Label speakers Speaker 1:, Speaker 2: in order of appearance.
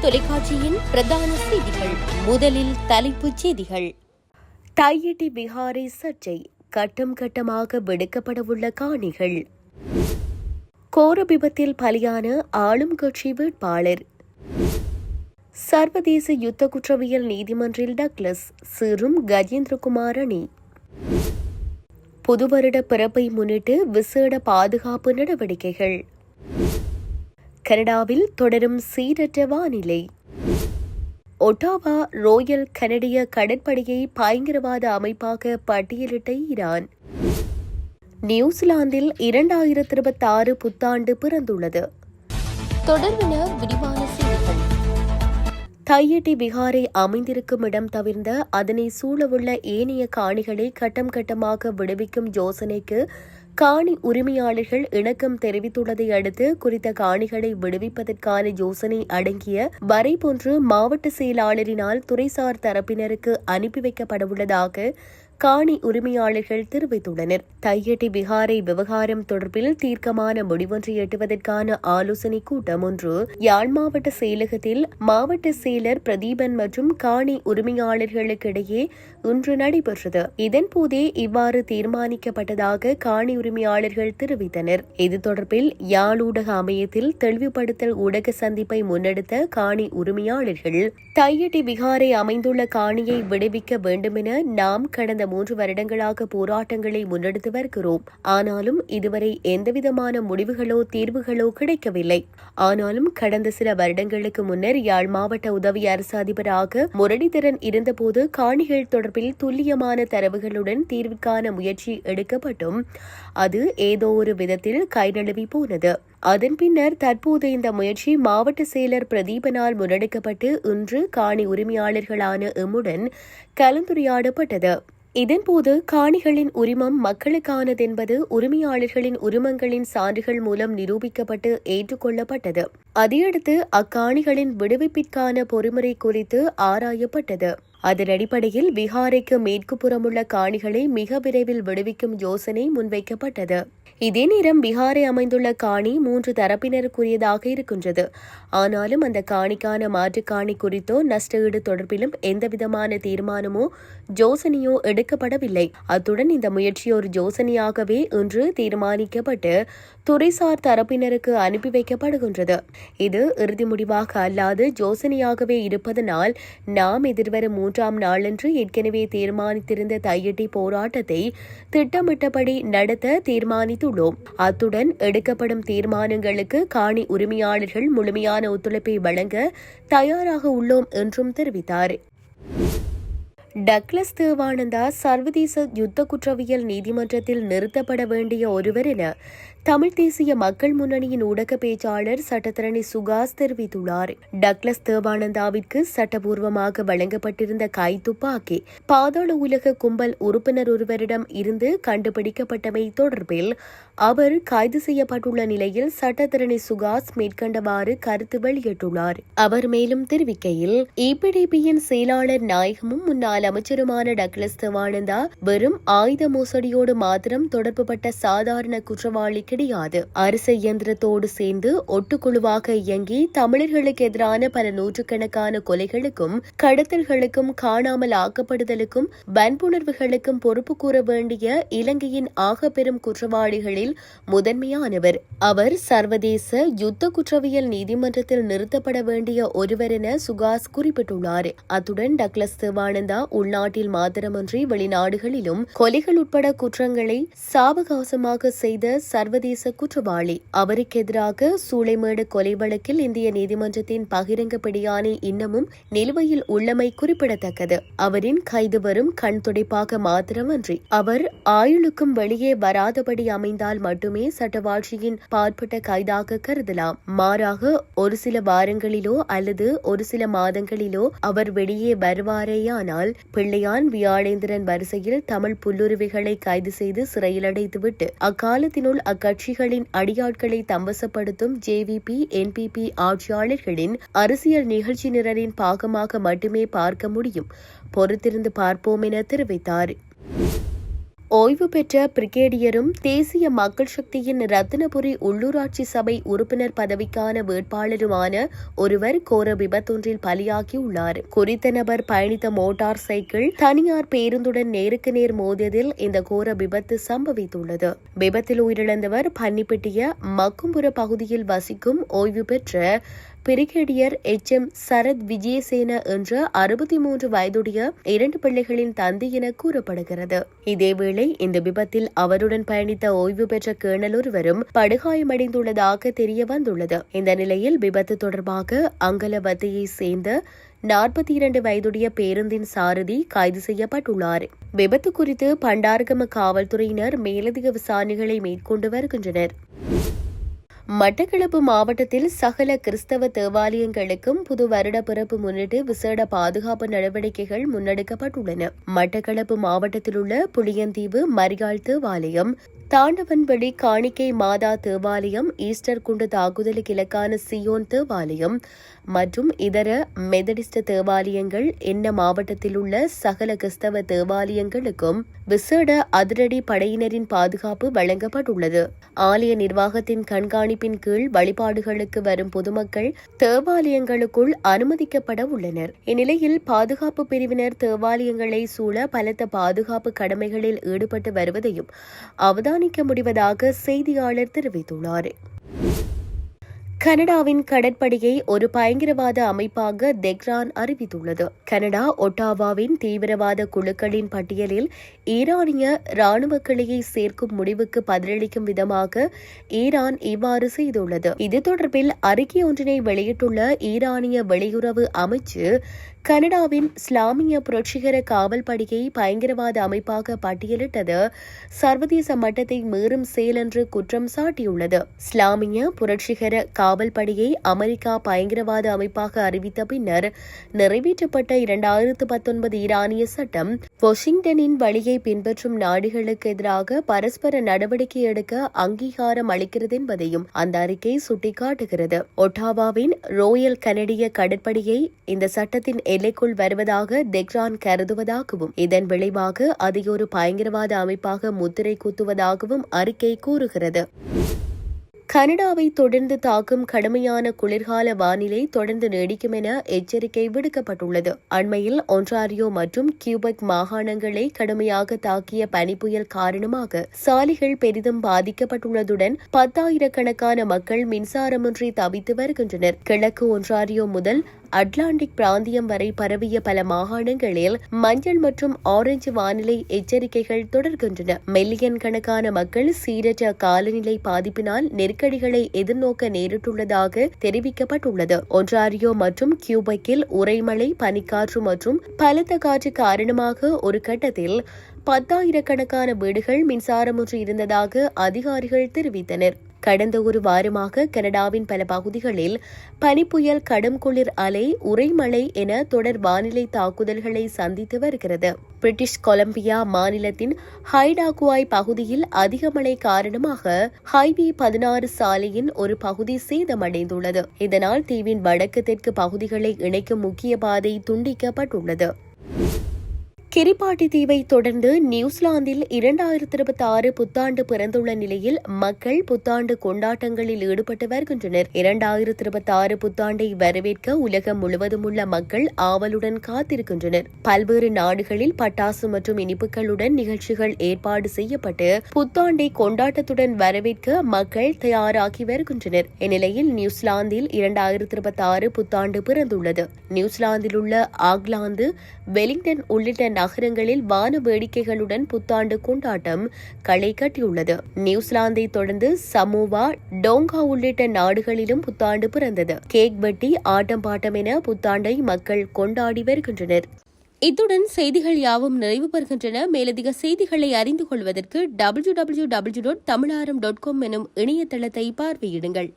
Speaker 1: தொலைக்காட்சியின் பிரதான செய்திகள். முதலில் தலைப்புச் செய்திகள். தையிட்டி பிஹாரை சர்ச்சை, கட்டம் கட்டமாக வெடுக்கப்படவுள்ள காணிகள். கோர விபத்தில் பலியான ஆளும் கட்சி வேட்பாளர். சர்வதேச யுத்த குற்றவியல் நீதிமன்றில் டக்ளஸ் சீரும் கஜேந்திரகுமார் அணி. புதுவருட பிறப்பை முன்னிட்டு விசேட பாதுகாப்பு நடவடிக்கைகள். கனடாவில் தொடரும் சீரற்ற வானிலை. ஒட்டாவா ரோயல் கனடிய கடற்படையை பயங்கரவாத அமைப்பாக பட்டியலிட்ட ஈரான். நியூசிலாந்தில் 2026 புத்தாண்டு பிறந்துள்ளது. தொடர்பான விரிவான செய்திகள். தையிட்டி பிஹாரை அமைந்திருக்கும் இடம் தவிர்ந்த அதனை சூழவுள்ள ஏனைய காணிகளை கட்டம் கட்டமாக விடுவிக்கும் யோசனைக்கு காணி உரிமையாளர்கள் இணக்கம் தெரிவித்துள்ளதை அடுத்து குறித்த காணிகளை விடுவிப்பதற்கான யோசனை அடங்கிய வரைபொன்று மாவட்ட செயலாளரினால் துறைசார் தரப்பினருக்கு அனுப்பி வைக்கப்படவுள்ளதாக காணி உரிமையாளர்கள் தெரிவித்துள்ளனர். தையிட்டி பிஹாரை விவகாரம் தொடர்பில் தீர்க்கமான முடிவொன்றை எட்டுவதற்கான ஆலோசனை கூட்டம் ஒன்று யாழ் மாவட்ட செயலகத்தில் மாவட்ட செயலர் பிரதீபன் மற்றும் காணி உரிமையாளர்களுக்கிடையே இன்று நடைபெற்றது. இதன்போதே இவ்வாறு தீர்மானிக்கப்பட்டதாக காணி உரிமையாளர்கள் தெரிவித்தனர். இது தொடர்பில் யாழ் ஊடக அமையத்தில் தெளிவுபடுத்தல் ஊடக சந்திப்பை முன்னெடுத்த காணி உரிமையாளர்கள் தையிட்டி பிஹாரை அமைந்துள்ள காணியை விடுவிக்க வேண்டுமென நாம் கடந்த 3 வருடங்களாக போராட்டங்களை முன்னெடுத்து வருகிறோம். ஆனாலும் இதுவரை எந்தவிதமான முடிவுகளோ தீர்வுகளோ கிடைக்கவில்லை. ஆனாலும் கடந்த சில வருடங்களுக்கு முன்னர் யாழ் மாவட்ட உதவி அரசு அதிபராக முரளிதரன் இருந்தபோது காணிகள் தொடர்பில் துல்லியமான தரவுகளுடன் தீர்வுக்கான முயற்சி எடுக்கப்பட்டும் அது ஏதோ ஒரு விதத்தில் கைநழுவி போனது. அதன் பின்னர் தற்போது இந்த முயற்சி மாவட்ட செயலர் பிரதீபனால் முன்னெடுக்கப்பட்டு இன்று காணி உரிமையாளர்களான எம்முடன் கலந்துரையாடப்பட்டது. இதன்போது காணிகளின் உரிமம் மக்களுக்கானதென்பது உரிமையாளர்களின் உரிமங்களின் சான்றுகள் மூலம் நிரூபிக்கப்பட்டு ஏற்றுக்கொள்ளப்பட்டது. அதையடுத்து அக்காணிகளின் விடுவிப்பிற்கான பொறிமுறை குறித்து ஆராயப்பட்டது. அதன் அடிப்படையில் பிஹாரைக்கு மேற்கு புறமுள்ள காணிகளை மிக விரைவில் விடுவிக்கும் யோசனை முன்வைக்கப்பட்டது. இதே நேரம் பிஹாரை அமைந்துள்ள காணி 3 தரப்பினருக்குரியதாக இருக்கின்றது. ஆனாலும் அந்த காணிக்கான மாற்று காணி குறித்தோ நஷ்டஈடு தொடர்பிலும் எந்தவிதமான தீர்மானமோ யோசனையோ எடுக்கப்படவில்லை. அத்துடன் இந்த முயற்சி ஒரு யோசனையாகவே இன்று தீர்மானிக்கப்பட்டு துறைசார் தரப்பினருக்கு அனுப்பி வைக்கப்படுகின்றது. இது இறுதி முடிவாக அல்லாது யோசனையாகவே இருப்பதனால் நாம் எதிர்வரும் 3ஆம் நாளன்று ஏற்கனவே தீர்மானித்திருந்த தையிட்டி போராட்டத்தை திட்டமிட்டபடி நடத்த தீர்மானித்துள்ளோம். அத்துடன் எடுக்கப்படும் தீர்மானங்களுக்கு காணி உரிமையாளர்கள் முழுமையான ஒத்துழைப்பை வழங்க தயாராக உள்ளோம் என்றும் தெரிவித்தார். டக்ளஸ் தேவானந்தா சர்வதேச யுத்த குற்றவியல் நீதிமன்றத்தில் நிறுத்தப்பட வேண்டிய ஒருவர் என தமிழ் தேசிய மக்கள் முன்னணியின் ஊடக பேச்சாளர் சட்டத்தரணி சுகாஸ் தெரிவித்துள்ளார். டக்ளஸ் தேவானந்தாவிற்கு சட்டபூர்வமாக வழங்கப்பட்டிருந்த கைத்துப்பாக்கி பாதாள உலக கும்பல் உறுப்பினர் ஒருவரிடம் இருந்து கண்டுபிடிக்கப்பட்டமை தொடர்பில் அவர் கைது செய்யப்பட்டுள்ள நிலையில் சட்டத்தரணி சுகாஸ் மேற்கண்டவாறு கருத்து வெளியிட்டுள்ளார். அவர் மேலும் தெரிவிக்கையில், EPDPயின் செயலாளர் நாயகமும் முன்னாள் அமைச்சருமான டக்ளஸ் தேவானந்தா வெறும் ஆயுத மோசடியோடு மாத்திரம் தொடர்புபட்ட சாதாரண குற்றவாளி கிடையாது. அரசு இயந்திரத்தோடு சேர்ந்து ஒட்டுக்குழுவாக இயங்கி தமிழர்களுக்கு எதிரான பல நூற்றுக்கணக்கான கொலைகளுக்கும் கடத்தல்களுக்கும் காணாமல் ஆக்கப்படுதலுக்கும் வன்புணர்வுகளுக்கும் பொறுப்பு கூற வேண்டிய இலங்கையின் ஆக பெரும் குற்றவாளிகளில் முதன்மையானவர். அவர் சர்வதேச யுத்த குற்றவியல் நீதிமன்றத்தில் நிறுத்தப்பட வேண்டிய ஒருவர் என சுகாஸ் குறிப்பிட்டுள்ளார். அத்துடன் டக்ளஸ் தேவானந்தா உள்நாட்டில் மாத்திரமன்றி வெளிநாடுகளிலும் கொலைகள் உட்பட குற்றங்களை சாவகாசமாக செய்த சர்வதேச குற்றவாளி. அவருக்கு எதிராக சூளைமேடு கொலை வழக்கில் இந்திய நீதிமன்றத்தின் பகிரங்க பிடியாணை இன்னமும் நிலுவையில் உள்ளமை குறிப்பிடத்தக்கது. அவரின் கைது வரும் கண் துடைப்பாக மாத்திரமன்றி அவர் ஆயுளுக்கும் வெளியே வராதபடி அமைந்தால் மட்டுமே சட்டவாட்சியின் பாற்பட்ட கைதாக கருதலாம். மாறாக ஒரு சில வாரங்களிலோ அல்லது ஒரு சில மாதங்களிலோ அவர் வெளியே வருவாரேயானால் பிள்ளையான் வியாழேந்திரன் வரிசையில் தமிழ் புல்லுருவிகளை கைது செய்து சிறையில் அடைத்துவிட்டு அக்காலத்தினுள் அக்கட்சிகளின் அடியாட்களை தம்பசப்படுத்தும் JVP NPP ஆட்சியாளர்களின் அரசியல் நிகழ்ச்சி நிரலின் பாகமாக மட்டுமே பார்க்க முடியும். பொறுத்திருந்து பார்ப்போம் என தெரிவித்தார். ஓய்வு பெற்ற பிரிகேடியரும் தேசிய மக்கள் சக்தியின் ரத்தினபுரி உள்ளூராட்சி சபை உறுப்பினர் பதவிக்கான வேட்பாளருமான ஒருவர் கோர விபத்தொன்றில் பலியாகியுள்ளார். குறித்த நபர் பயணித்த மோட்டார் சைக்கிள் தனியார் பேருந்துடன் நேருக்கு நேர் மோதியதில் இந்த கோர விபத்து சம்பவித்துள்ளது. விபத்தில் உயிரிழந்தவர் பன்னிப்பட்டிய மக்கும்புர பகுதியில் வசிக்கும் ஓய்வு பெற்ற பிரிகேடியர் HM சரத் விஜயசேன என்ற 63 வயதுடைய 2 பிள்ளைகளின் தந்தை என கூறப்படுகிறது. இதேவேளை இந்த விபத்தில் அவருடன் பயணித்த ஓய்வு பெற்ற கேர்னல் ஒருவரும் படுகாயமடைந்துள்ளதாக தெரிய வந்துள்ளது. இந்த நிலையில் விபத்து தொடர்பாக அங்கலவத்தையை சேர்ந்த 42 வயதுடைய பேருந்தின் சாரதி கைது செய்யப்பட்டுள்ளார். விபத்து குறித்து பண்டார்கம காவல்துறையினர் மேலதிக விசாரணைகளை மேற்கொண்டு வருகின்றனர். மட்டக்களப்பு மாவட்டத்தில் சகல கிறிஸ்தவ தேவாலயங்களுக்கும் புது வருட பிறப்பு முன்னிட்டு விசேட பாதுகாப்பு நடவடிக்கைகள் முன்னெடுக்கப்பட்டுள்ளன. மட்டக்களப்பு மாவட்டத்தில் உள்ள புளியந்தீவு மரியாள் தேவாலயம், தாண்டவன்படி காணிக்கை மாதா தேவாலயம், ஈஸ்டர் குண்டு தாக்குதலுக்கு இலக்கான சியோன் தேவாலயம் மற்றும் இதர மெதடிஸ்ட் தேவாலயங்கள் என்ன மாவட்டத்தில் உள்ள சகல கிறிஸ்தவ தேவாலயங்களுக்கும் விசேட அதிரடி படையினரின் பாதுகாப்பு வழங்கப்பட்டுள்ளது. ஆலய நிர்வாகத்தின் கண்காணிப்பின் கீழ் வழிபாடுகளுக்கு வரும் பொதுமக்கள் தேவாலயங்களுக்குள் அனுமதிக்கப்பட உள்ளனர். இந்நிலையில் பாதுகாப்பு பிரிவினர் தேவாலயங்களை சூழ பலத்த பாதுகாப்பு கடமைகளில் ஈடுபட்டு வருவதையும் அவதானிக்க முடிவதாக செய்தியாளர் தெரிவித்துள்ளார். கனடாவின் கடற்படையை ஒரு பயங்கரவாத அமைப்பாக தெஹ்ரான் அறிவித்துள்ளது. கனடா ஒட்டாவாவின் தீவிரவாத குழுக்களின் பட்டியலில் ஈரானிய ராணுவ கிளையை சேர்க்கும் முடிவுக்கு பதிலளிக்கும் விதமாக ஈரான் இவ்வாறு செய்துள்ளது. இது தொடர்பில் அறிக்கை ஒன்றினை வெளியிட்டுள்ள ஈரானிய வெளியுறவு அமைச்சு கனடாவின் இஸ்லாமிய புரட்சிகர காவல்படையை பயங்கரவாத அமைப்பாக பட்டியலிட்டது சர்வதேச மட்டத்தை மீறும் செயல் என்று குற்றம் சாட்டியுள்ளது. இஸ்லாமிய புரட்சிகர காவல்படையை அமெரிக்கா பயங்கரவாத அமைப்பாக அறிவித்த பின்னர் நிறைவேற்றப்பட்ட 2019 ஈரானிய சட்டம் வாஷிங்டனின் வழியை பின்பற்றும் நாடுகளுக்கு எதிராக பரஸ்பர நடவடிக்கை எடுக்க அங்கீகாரம் அளிக்கிறது என்பதையும் அந்த அறிக்கை சுட்டிக்காட்டுகிறது. ஒட்டாவாவின் ரோயல் கனடிய கடற்படையை இந்த சட்டத்தின் எல்லைக்குள் வருவதாக தெஹ்ரான் கருதுவதாகவும் இதன் விளைவாக அதை ஒரு பயங்கரவாத அமைப்பாக முத்திரை குத்துவதாகவும் அறிக்கை கூறுகிறது. கனடாவை தொடர்ந்து தாக்கும் கடுமையான குளிர்கால வானிலை தொடர்ந்து நீடிக்கும் என எச்சரிக்கை விடுக்கப்பட்டுள்ளது. அண்மையில் ஒன்டாரியோ மற்றும் கியூபெக் மாகாணங்களை கடுமையாக தாக்கிய பனிப்புயல் காரணமாக சாலைகள் பெரிதும் பாதிக்கப்பட்டுள்ளதுடன் 10,000கணக்கான மக்கள் மின்சாரமின்றி தவித்து வருகின்றனர். கிழக்கு ஒன்டாரியோ முதல் அட்லாண்டிக் பிராந்தியம் வரை பரவிய பல மாகாணங்களில் மஞ்சள் மற்றும் ஆரஞ்சு வானிலை எச்சரிக்கைகள் தொடர்கின்றன. மில்லியன் கணக்கான மக்கள் சீரற்ற காலநிலை பாதிப்பினால் நெருக்கடிகளை எதிர்நோக்க நேரிட்டுள்ளதாக தெரிவிக்கப்பட்டுள்ளது. ஒன்டாரியோ மற்றும் கியூபெக்கில் உறைமழை, பனிக்காற்று மற்றும் பலத்த காற்று காரணமாக ஒரு கட்டத்தில் 10,000கணக்கான வீடுகள் மின்சாரமின்றி இருந்ததாக அதிகாரிகள் தெரிவித்தனர். கடந்த ஒரு வாரமாக கனடாவின் பல பகுதிகளில் பனிப்புயல், கடும் குளிர் அலை, உறைமழை என தொடர் வானிலை தாக்குதல்களை சந்தித்து வருகிறது. பிரிட்டிஷ் கொலம்பியா மாநிலத்தின் ஹைடாகுவாய் பகுதியில் அதிக மழை காரணமாக ஹைவே 16 சாலையின் ஒரு பகுதி சேதமடைந்துள்ளது. இதனால் தீவின் வடக்கு தெற்கு பகுதிகளை இணைக்கும் முக்கிய பாதை துண்டிக்கப்பட்டுள்ளது. கிரிபாட்டி தீவை தொடர்ந்து நியூசிலாந்தில் 2026 புத்தாண்டு பிறந்துள்ள நிலையில் மக்கள் புத்தாண்டு கொண்டாட்டங்களில் ஈடுபட்டு வருகின்றனர். 2026 புத்தாண்டை வரவேற்க உலகம் முழுவதும் உள்ள மக்கள் ஆவலுடன் காத்திருக்கின்றனர். பல்வேறு நாடுகளில் பட்டாசு மற்றும் இனிப்புகளுடன் நிகழ்ச்சிகள் ஏற்பாடு செய்யப்பட்டு புத்தாண்டை கொண்டாட்டத்துடன் வரவேற்க மக்கள் தயாராகி வருகின்றனர். இந்நிலையில் நியூசிலாந்தில் 2026 புத்தாண்டு பிறந்துள்ளது. நியூசிலாந்தில் உள்ள ஆக்லாந்து, வெலிங்டன் உள்ளிட்ட நகரங்களில் வான வேடிக்கைகளுடன் புத்தாண்டு கொண்டாட்டம் களை கட்டியுள்ளது. நியூசிலாந்தை தொடர்ந்து சமோவா, டோங்கா உள்ளிட்ட நாடுகளிலும் புத்தாண்டு பிறந்தது. கேக் வெட்டி, ஆட்டம் பாட்டம் என புத்தாண்டை மக்கள் கொண்டாடி வருகின்றனர். இத்துடன் செய்திகள் யாவும் நிறைவு பெறுகின்றன. மேலதிக செய்திகளை அறிந்து கொள்வதற்கு www.tamilaram.com எனும் இணையதளத்தை பார்வையிடுங்கள்.